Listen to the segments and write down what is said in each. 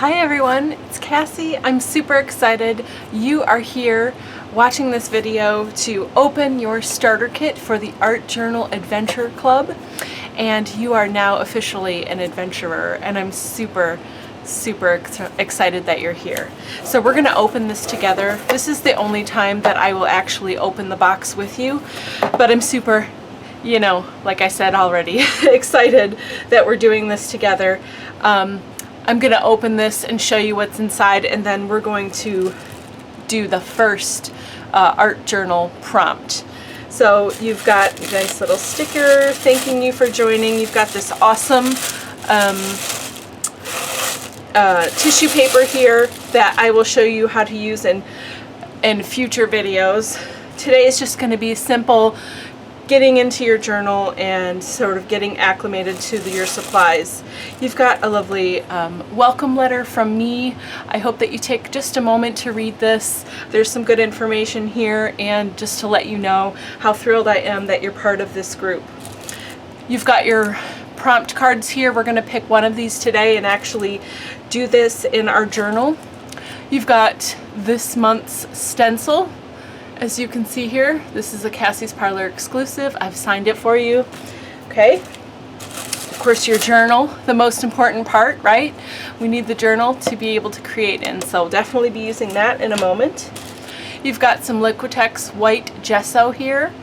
Hi everyone, it's Cassie. I'm super excited you are here watching this video to open your starter kit for the Art Journal Adventure Club, and you are now officially an adventurer, and I'm super excited that you're here. So we're going to open this together. This is the only time that I will actually open the box with you, but I'm super, like I said already, excited that we're doing this together. I'm going to open this and show you what's inside, and then we're going to do the first art journal prompt. So you've got a nice little sticker thanking you for joining. You've got this awesome tissue paper here that I will show you how to use in future videos. Today is just going to be simple getting into your journal and sort of getting acclimated to your supplies. You've got a lovely welcome letter from me. I hope that you take just a moment to read this. There's some good information here, and just to let you know how thrilled I am that you're part of this group. You've got your prompt cards here. We're going to pick one of these today and actually do this in our journal. You've got this month's stencil. As you can see here, this is a Kassy's Parlor exclusive. I've signed it for you. Okay. Of course, your journal, the most important part, right? We need the journal to be able to create in, so definitely be using that in a moment. You've got some Liquitex white gesso here,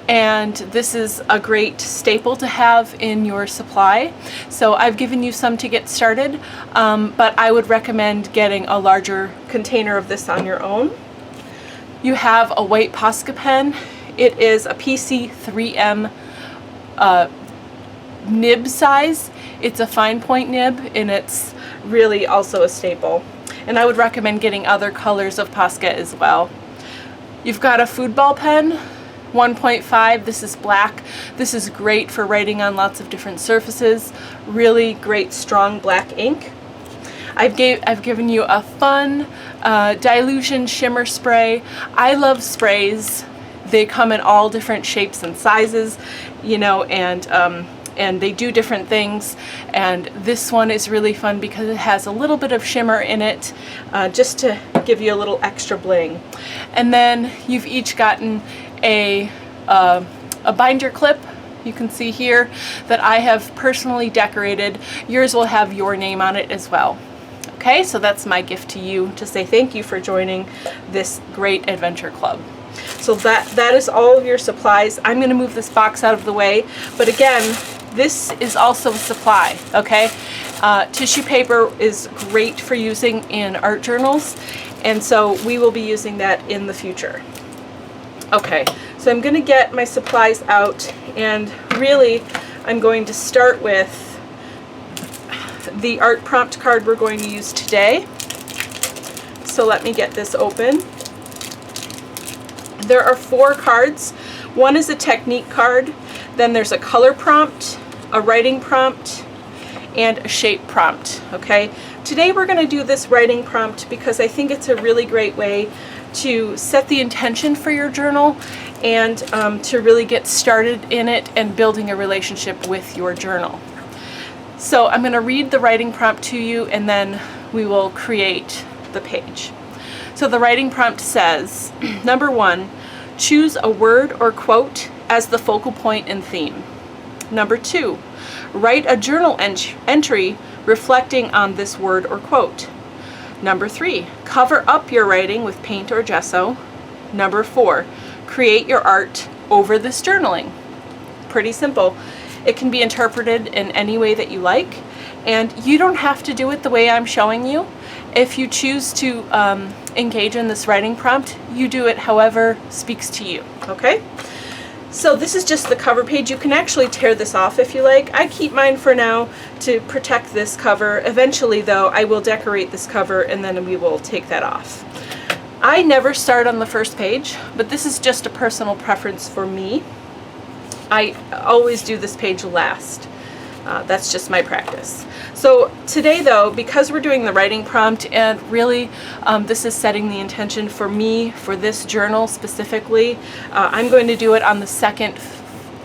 and this is a great staple to have in your supply. So I've given you some to get started, but I would recommend getting a larger container of this on your own. You have a white Posca pen. It is a PC 3M nib size. It's a fine point nib, and it's really also a staple. And I would recommend getting other colors of Posca as well. You've got a food ball pen, 1.5. This is black. This is great for writing on lots of different surfaces. Really great strong black ink. I've given you a fun dilution shimmer spray. I love sprays. They come in all different shapes and sizes, and they do different things. And this one is really fun because it has a little bit of shimmer in it, just to give you a little extra bling. And then you've each gotten a binder clip. You can see here that I have personally decorated. Yours will have your name on it as well. Okay, so that's my gift to you to say thank you for joining this great adventure club. So that is all of your supplies. I'm going to move this box out of the way, but again, this is also a supply, okay? Tissue paper is great for using in art journals, and so we will be using that in the future. Okay, so I'm going to get my supplies out, and really I'm going to start with the art prompt card we're going to use today. So let me get this open. There are 4 cards. One is a technique card, then there's a color prompt, a writing prompt, and a shape prompt. Okay, today we're going to do this writing prompt because I think it's a really great way to set the intention for your journal and to really get started in it and building a relationship with your journal. So I'm going to read the writing prompt to you, and then we will create the page. So the writing prompt says, number 1, choose a word or quote as the focal point and theme. Number 2, write a journal entry reflecting on this word or quote. Number 3, cover up your writing with paint or gesso. Number 4, create your art over this journaling. Pretty simple. It can be interpreted in any way that you like, and you don't have to do it the way I'm showing you. If you choose to engage in this writing prompt, you do it however speaks to you, okay? So this is just the cover page. You can actually tear this off if you like. I keep mine for now to protect this cover. Eventually, though, I will decorate this cover, and then we will take that off. I never start on the first page, but this is just a personal preference for me. I always do this page last. That's just my practice. So today, though, because we're doing the writing prompt, and really this is setting the intention for me for this journal specifically, I'm going to do it on the second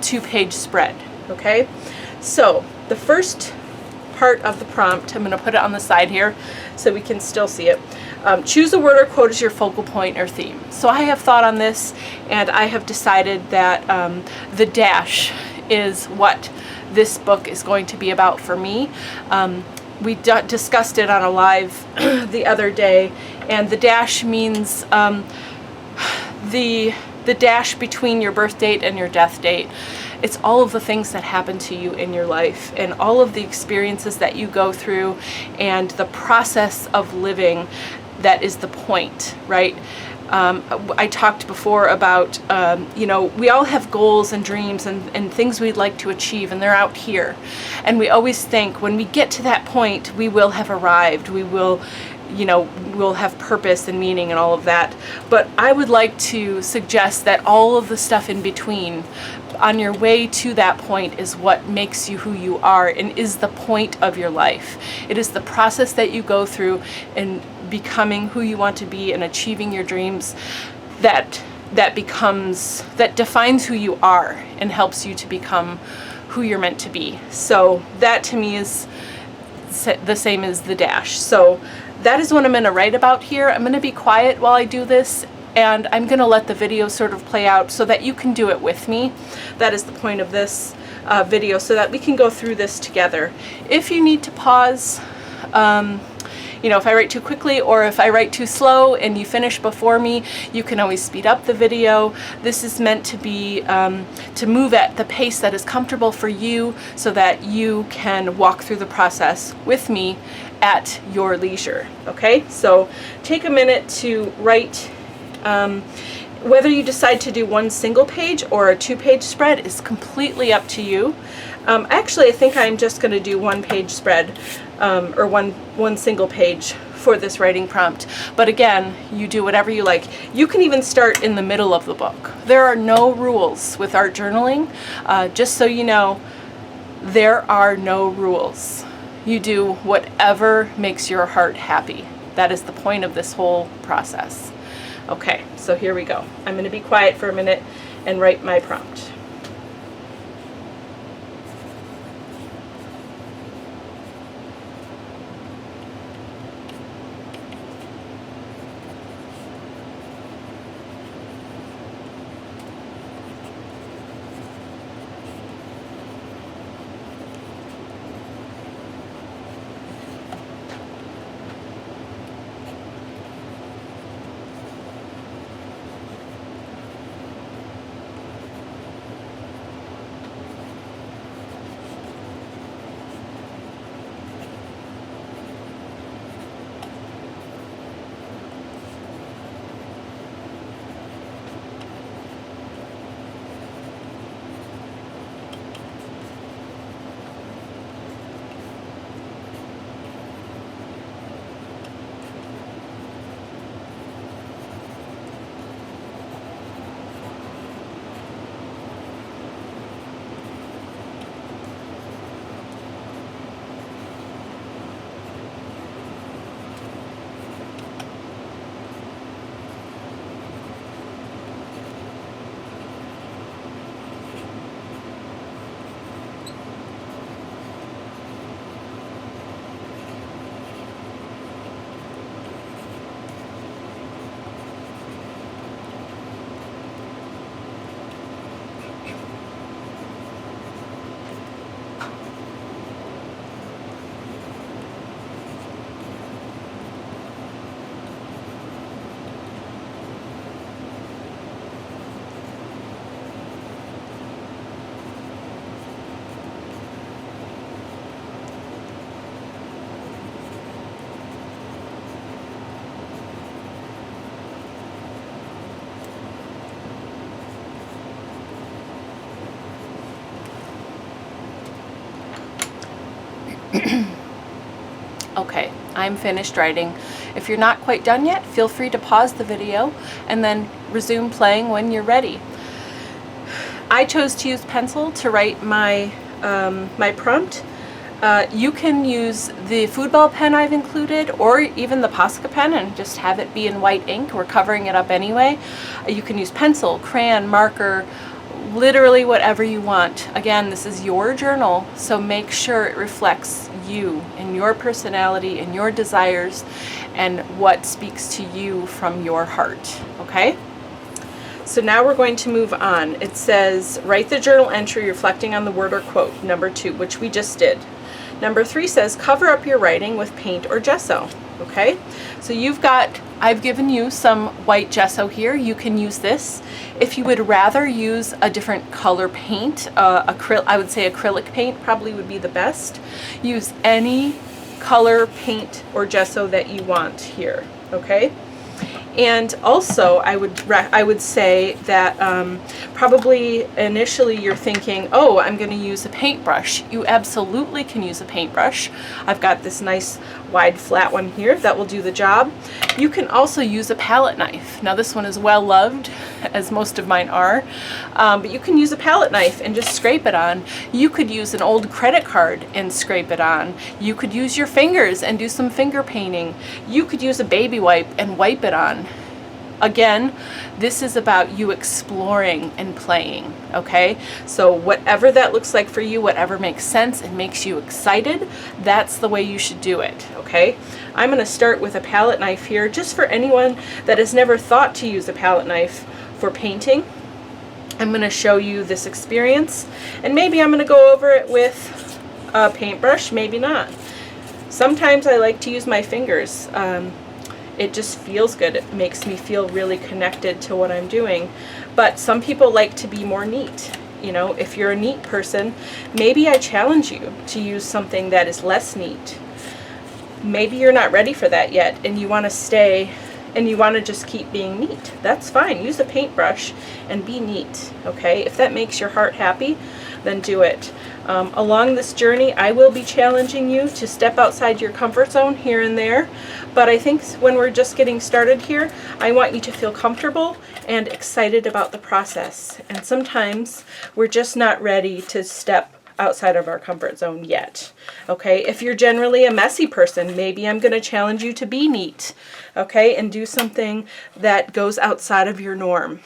2-page spread. Okay, so the first part of the prompt. I'm going to put it on the side here so we can still see it. Choose a word or quote as your focal point or theme. So I have thought on this, and I have decided that the dash is what this book is going to be about for me. We discussed it on a live the other day, and the dash means the dash between your birth date and your death date. It's all of the things that happen to you in your life and all of the experiences that you go through and the process of living that is the point, right? I talked before about, you know, we all have goals and dreams and things we'd like to achieve, and they're out here. And we always think when we get to that point, we will have arrived. We will, you know, we'll have purpose and meaning and all of that. But I would like to suggest that all of the stuff in between, on your way to that point, is what makes you who you are and is the point of your life. It is the process that you go through in becoming who you want to be and achieving your dreams that defines who you are and helps you to become who you're meant to be. So that to me is the same as the dash. So that is what I'm going to write about here. I'm going to be quiet while I do this, and I'm going to let the video sort of play out so that you can do it with me. That is the point of this video, so that we can go through this together. If you need to pause, you know, if I write too quickly or if I write too slow and you finish before me, you can always speed up the video. This is meant to be, to move at the pace that is comfortable for you so that you can walk through the process with me at your leisure, okay? So take a minute to write. Whether you decide to do one single page or a 2-page spread is completely up to you. Actually, I think I'm just going to do 1-page spread, or one single page for this writing prompt. But again, you do whatever you like. You can even start in the middle of the book. There are no rules with art journaling. Just so you know, there are no rules. You do whatever makes your heart happy. That is the point of this whole process. Okay, so here we go. I'm going to be quiet for a minute and write my prompt. Okay, I'm finished writing. If you're not quite done yet, feel free to pause the video and then resume playing when you're ready. I chose to use pencil to write my my prompt. You can use the foodball pen I've included, or even the Posca pen, and just have it be in white ink. We're covering it up anyway. You can use pencil, crayon, marker, literally whatever you want. Again, this is your journal, so make sure it reflects you and your personality and your desires and what speaks to you from your heart, okay? So now we're going to move on. It says, write the journal entry reflecting on the word or quote, number 2, which we just did. Number 3 says, cover up your writing with paint or gesso, okay? So I've given you some white gesso here. You can use this. If you would rather use a different color paint, I would say acrylic paint probably would be the best. Use any color paint or gesso that you want here, okay? And also, I would say that probably initially you're thinking, oh, I'm going to use a paintbrush. You absolutely can use a paintbrush. I've got this nice wide flat one here that will do the job. You can also use a palette knife. Now this one is well loved, as most of mine are, but you can use a palette knife and just scrape it on. You could use an old credit card and scrape it on. You could use your fingers and do some finger painting. You could use a baby wipe and wipe it on. Again, this is about you exploring and playing, okay? So whatever that looks like for you, whatever makes sense and makes you excited, that's the way you should do it, okay? I'm going to start with a palette knife here, just for anyone that has never thought to use a palette knife for painting. I'm going to show you this experience, and maybe I'm going to go over it with a paintbrush, maybe not. Sometimes I like to use my fingers. It just feels good. It makes me feel really connected to what I'm doing. But some people like to be more neat. You know, if you're a neat person, maybe I challenge you to use something that is less neat. Maybe you're not ready for that yet and you want to stay and you want to just keep being neat. That's fine. Use a paintbrush and be neat, okay? If that makes your heart happy, then do it. Along this journey, I will be challenging you to step outside your comfort zone here and there, but I think when we're just getting started here, I want you to feel comfortable and excited about the process. And sometimes we're just not ready to step outside of our comfort zone yet, okay? If you're generally a messy person, maybe I'm going to challenge you to be neat, okay, and do something that goes outside of your norm.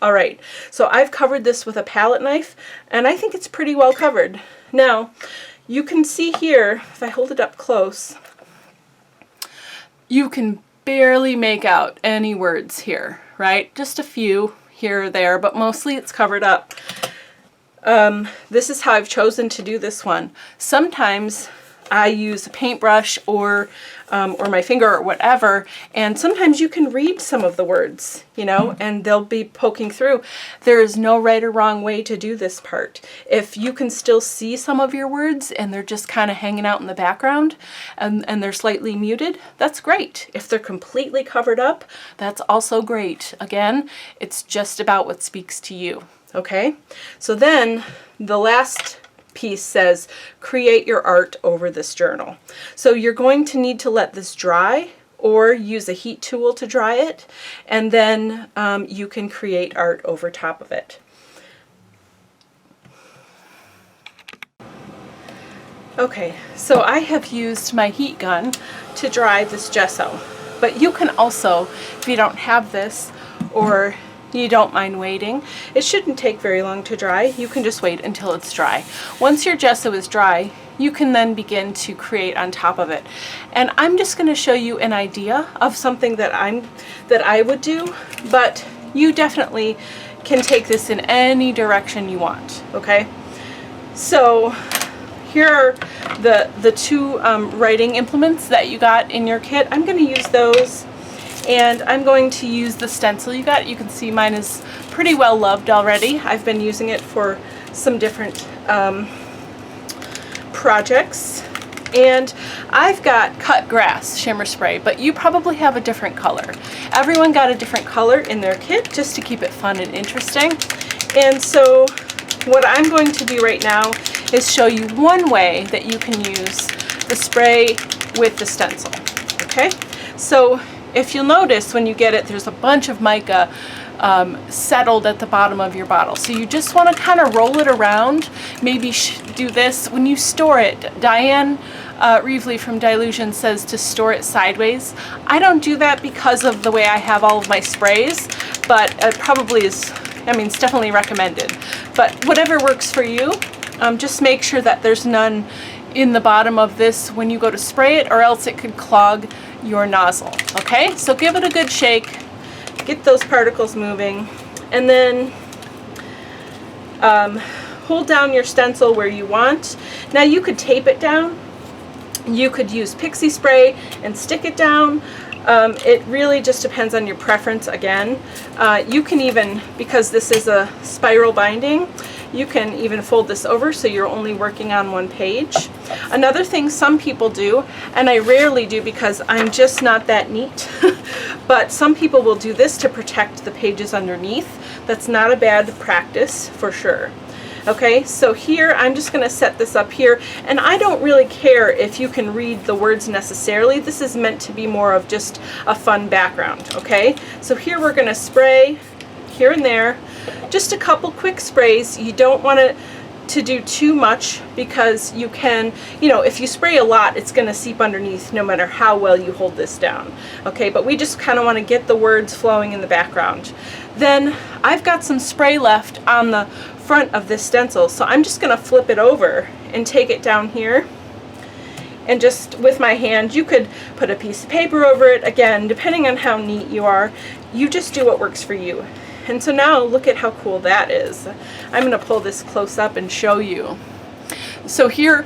All right, so I've covered this with a palette knife, and I think it's pretty well covered. Now, you can see here, if I hold it up close, you can barely make out any words here, right? Just a few here or there, but mostly it's covered up. This is how I've chosen to do this one. Sometimes I use a paintbrush or my finger or whatever, and sometimes you can read some of the words, you know, and they'll be poking through. There is no right or wrong way to do this part. If you can still see some of your words and they're just kind of hanging out in the background and they're slightly muted, that's great. If they're completely covered up, that's also great. Again, it's just about what speaks to you, okay? So then the last piece says, create your art over this journal. So you're going to need to let this dry or use a heat tool to dry it, and then you can create art over top of it. Okay, so I have used my heat gun to dry this gesso, but you can also, if you don't have this or you don't mind waiting, it shouldn't take very long to dry. You can just wait until it's dry. Once your gesso is dry, you can then begin to create on top of it. And I'm just going to show you an idea of something that I would do, but you definitely can take this in any direction you want, okay? So here are the two writing implements that you got in your kit. I'm going to use those. And I'm going to use the stencil you got. You can see mine is pretty well loved already. I've been using it for some different projects. And I've got cut grass shimmer spray, but you probably have a different color. Everyone got a different color in their kit just to keep it fun and interesting. And so what I'm going to do right now is show you one way that you can use the spray with the stencil, okay? So if you'll notice when you get it, there's a bunch of mica settled at the bottom of your bottle. So you just want to kind of roll it around. Maybe do this when you store it. Diane Reevely from Dilution says to store it sideways. I don't do that because of the way I have all of my sprays, but it probably is, I mean, it's definitely recommended. But whatever works for you, just make sure that there's none in the bottom of this when you go to spray it, or else it could clog your nozzle. Okay, so give it a good shake, get those particles moving, and then hold down your stencil where you want. Now you could tape it down, you could use pixie spray and stick it down. It really just depends on your preference again. You can even, because this is a spiral binding, you can even fold this over so you're only working on one page. Another thing some people do, and I rarely do because I'm just not that neat, but some people will do this to protect the pages underneath. That's not a bad practice for sure. Okay, so here I'm just going to set this up here, and I don't really care if you can read the words necessarily. This is meant to be more of just a fun background. Okay, so here we're going to spray here and there, just a couple quick sprays. You don't want to do too much because you can, you know, if you spray a lot, it's going to seep underneath no matter how well you hold this down. Okay, but we just kind of want to get the words flowing in the background. Then I've got some spray left on the front of this stencil, so I'm just going to flip it over and take it down here, and just with my hand, you could put a piece of paper over it. Again, depending on how neat you are, you just do what works for you. And so now look at how cool that is. I'm going to pull this close up and show you. So here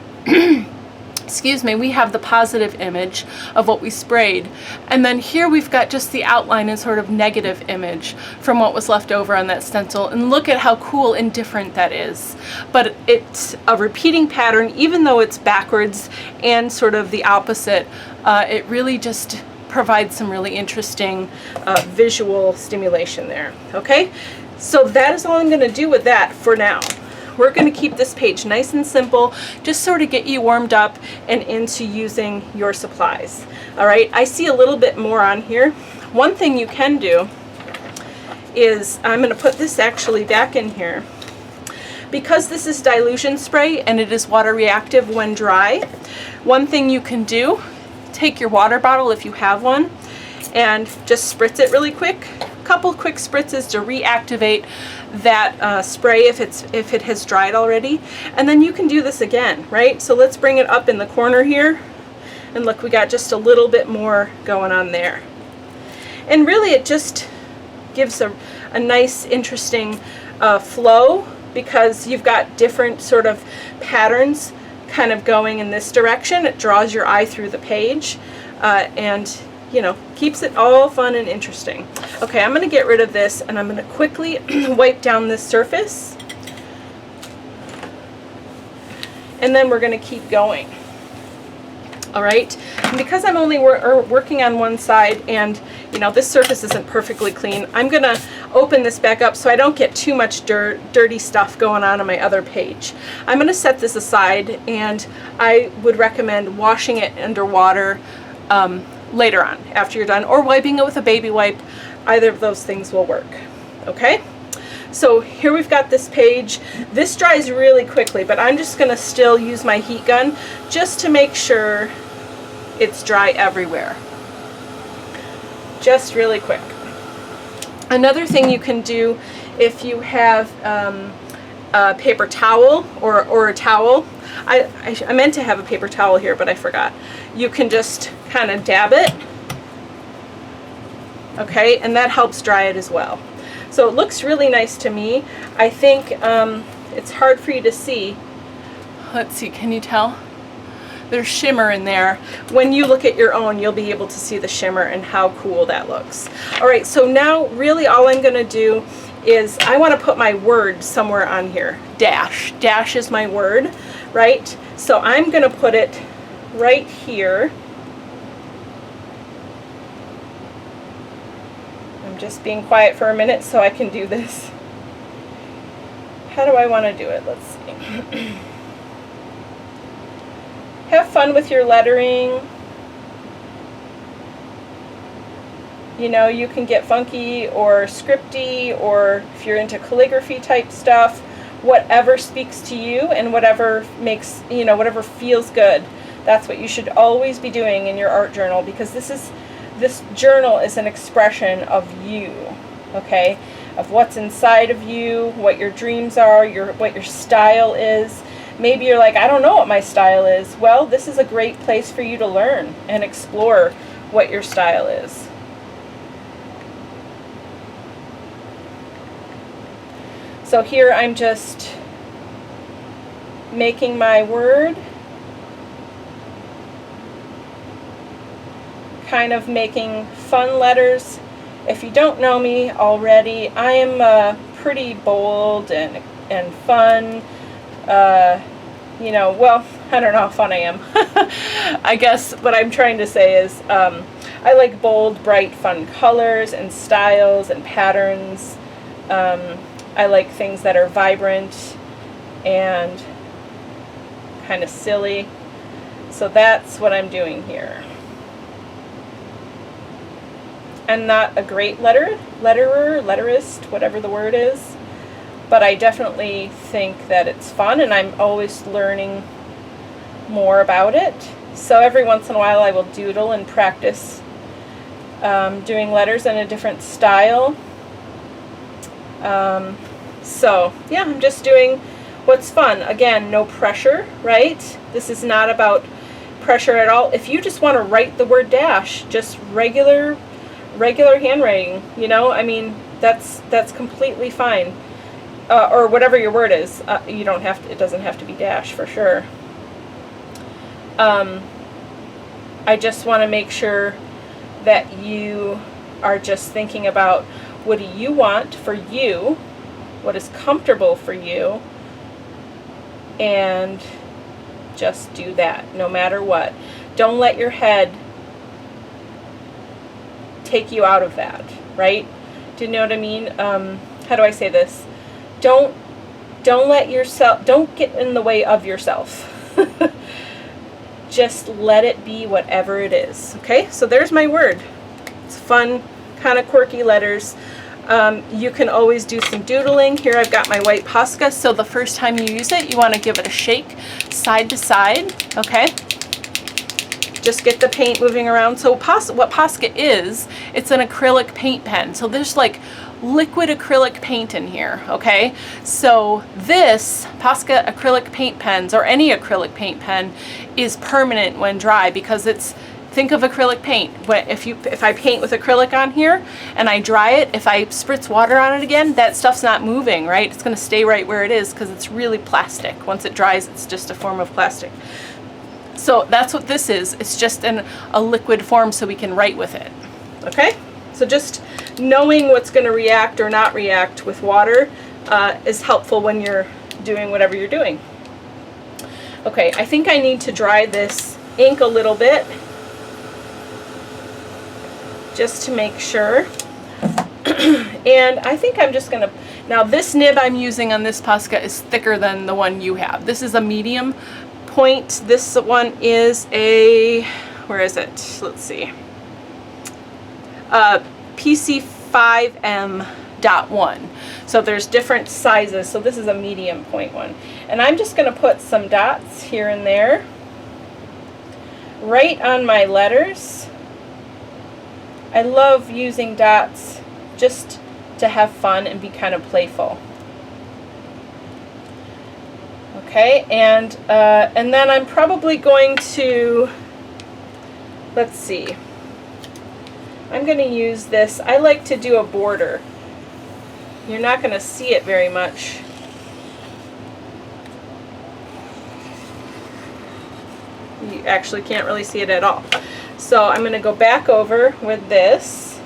excuse me, we have the positive image of what we sprayed, and then here we've got just the outline and sort of negative image from what was left over on that stencil, and look at how cool and different that is. But it's a repeating pattern, even though it's backwards and sort of the opposite. It really just provides some really interesting visual stimulation there. Okay, so that is all I'm going to do with that for now. We're going to keep this page nice and simple, just sort of get you warmed up and into using your supplies. All right, I see a little bit more on here. One thing you can do is, I'm going to put this actually back in here. Because this is dilution spray and it is water reactive when dry, one thing you can do, take your water bottle if you have one, and just spritz it really quick. Couple quick spritzes to reactivate that spray if it has dried already, and then you can do this again, right? So let's bring it up in the corner here, and look, we got just a little bit more going on there, and really it just gives a nice interesting flow, because you've got different sort of patterns kind of going in this direction. It draws your eye through the page, and you know, keeps it all fun and interesting. Okay, I'm going to get rid of this, and I'm going to quickly wipe down this surface, and then we're going to keep going. All right, and because I'm only working on one side, and you know, this surface isn't perfectly clean, I'm going to open this back up so I don't get too much dirty stuff going on my other page. I'm going to set this aside, and I would recommend washing it under water later on after you're done, or wiping it with a baby wipe. Either of those things will work. Okay, so here we've got this page. This dries really quickly, but I'm just going to still use my heat gun just to make sure it's dry everywhere. Just really quick. Another thing you can do, if you have a paper towel or a towel, I meant to have a paper towel here, but I forgot. You can just kind of dab it, okay, and that helps dry it as well. So it looks really nice to me. I think it's hard for you to see. Let's see, can you tell? There's shimmer in there. When you look at your own, you'll be able to see the shimmer and how cool that looks. All right, so now really all I'm going to do is I want to put my word somewhere on here. Dash. Dash is my word, right? So I'm going to put it right here. I'm just being quiet for a minute so I can do this. How do I want to do it? Let's see. Have fun with your lettering. You know, you can get funky or scripty, or if you're into calligraphy type stuff, whatever speaks to you and whatever makes, you know, whatever feels good. That's what you should always be doing in your art journal, because this journal is an expression of you, okay? Of what's inside of you, what your dreams are, what your style is. Maybe you're like, I don't know what my style is. Well, this is a great place for you to learn and explore what your style is. So here I'm just making my word, kind of making fun letters. If you don't know me already, I am pretty bold and fun. You know, well, I don't know how fun I am. I guess what I'm trying to say is I like bold, bright, fun colors and styles and patterns. I like things that are vibrant and kind of silly. So that's what I'm doing here. I'm not a great letterer, letterist, whatever the word is, but I definitely think that it's fun, and I'm always learning more about it. So every once in a while I will doodle and practice doing letters in a different style. So yeah, I'm just doing what's fun. Again, no pressure, right? This is not about pressure at all. If you just want to write the word dash, just regular handwriting, you know, I mean, that's completely fine. Or whatever your word is. You don't have to, it doesn't have to be dash for sure. I just want to make sure that you are just thinking about what do you want for you, what is comfortable for you, and just do that no matter what. Don't let your head take you out of that, right? Do you know what I mean? How do I say this? Don't let yourself, don't get in the way of yourself. Just let it be whatever it is. Okay, so there's my word. It's fun, kind of quirky letters. You can always do some doodling. Here I've got my white Posca, so the first time you use it, you want to give it a shake side to side, okay? Just get the paint moving around. So what Posca is, it's an acrylic paint pen. So there's like liquid acrylic paint in here, okay? So this Posca acrylic paint pens, or any acrylic paint pen, is permanent when dry because it's, think of acrylic paint. If I paint with acrylic on here and I dry it, if I spritz water on it again, that stuff's not moving, right? It's gonna stay right where it is because it's really plastic. Once it dries, it's just a form of plastic. So that's what this is. It's just in a liquid form so we can write with it, okay? So just knowing what's gonna react or not react with water is helpful when you're doing whatever you're doing. Okay, I think I need to dry this ink a little bit just to make sure. And I think I'm just gonna, now this nib I'm using on this Posca is thicker than the one you have. This is a medium point. This one is a, where is it? Let's see. PC5M.1. So there's different sizes. So this is a medium point one. And I'm just gonna put some dots here and there right on my letters. I love using dots just to have fun and be kind of playful. Okay, and then I'm probably going to, let's see, I'm going to use this. I like to do a border. You're not going to see it very much. You actually can't really see it at all. So I'm going to go back over with this.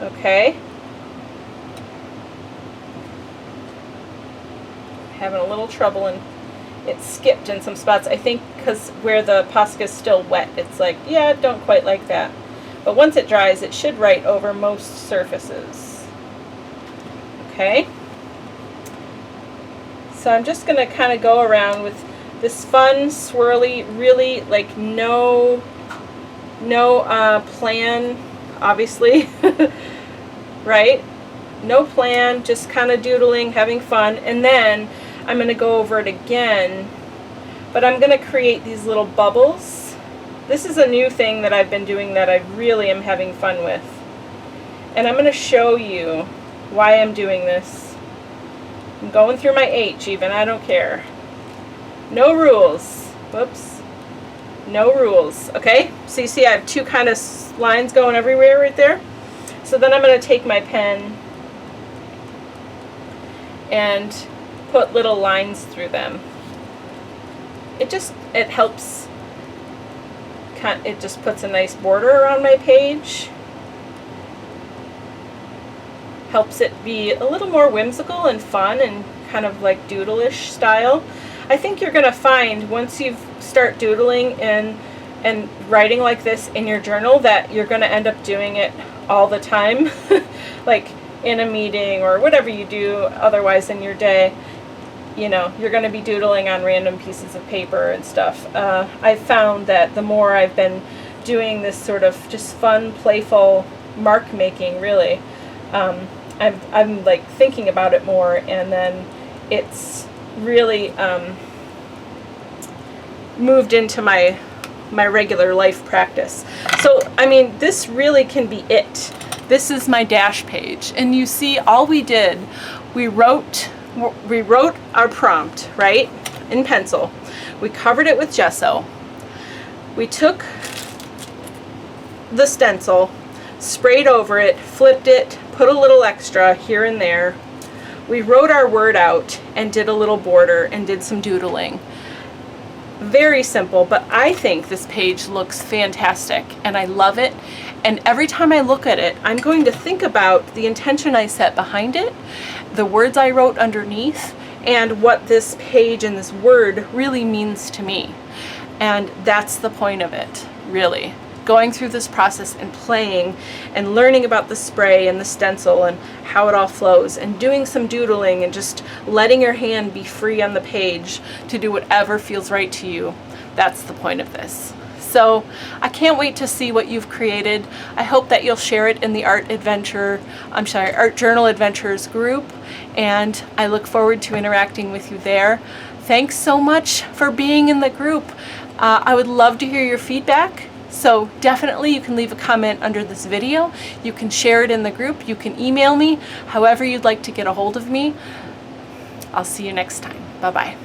Okay. Having a little trouble, and it skipped in some spots. I think because where the Posca is still wet, it's like, yeah, don't quite like that. But once it dries, it should write over most surfaces. Okay. So I'm just going to kind of go around with this fun, swirly, really like no plan, obviously, right? No plan, just kind of doodling, having fun, and then I'm going to go over it again, but I'm going to create these little bubbles. This is a new thing that I've been doing that I really am having fun with, and I'm going to show you why I'm doing this. I'm going through my H even, I don't care. No rules. Whoops. No rules. Okay, so you see I have two kind of lines going everywhere right there. So then I'm going to take my pen and put little lines through them. It helps, it just puts a nice border around my page. Helps it be a little more whimsical and fun and kind of like doodle-ish style. I think you're going to find once you start doodling and writing like this in your journal that you're going to end up doing it all the time, like in a meeting or whatever you do otherwise in your day. You know, you're going to be doodling on random pieces of paper and stuff. I've found that the more I've been doing this sort of just fun, playful mark making, really, I'm like thinking about it more, and then it's really moved into my regular life practice. So, I mean, this really can be it. This is my dash page, and you see all we did, we wrote our prompt, right, in pencil. We covered it with gesso. We took the stencil, sprayed over it, flipped it, put a little extra here and there. We wrote our word out and did a little border and did some doodling. Very simple, but I think this page looks fantastic and I love it. And every time I look at it, I'm going to think about the intention I set behind it, the words I wrote underneath, and what this page and this word really means to me. And that's the point of it, really. Going through this process and playing and learning about the spray and the stencil and how it all flows, and doing some doodling and just letting your hand be free on the page to do whatever feels right to you. That's the point of this. So I can't wait to see what you've created. I hope that you'll share it in the Art Journal Adventures group, and I look forward to interacting with you there. Thanks so much for being in the group. I would love to hear your feedback. So definitely you can leave a comment under this video. You can share it in the group. You can email me, however you'd like to get a hold of me. I'll see you next time. Bye-bye.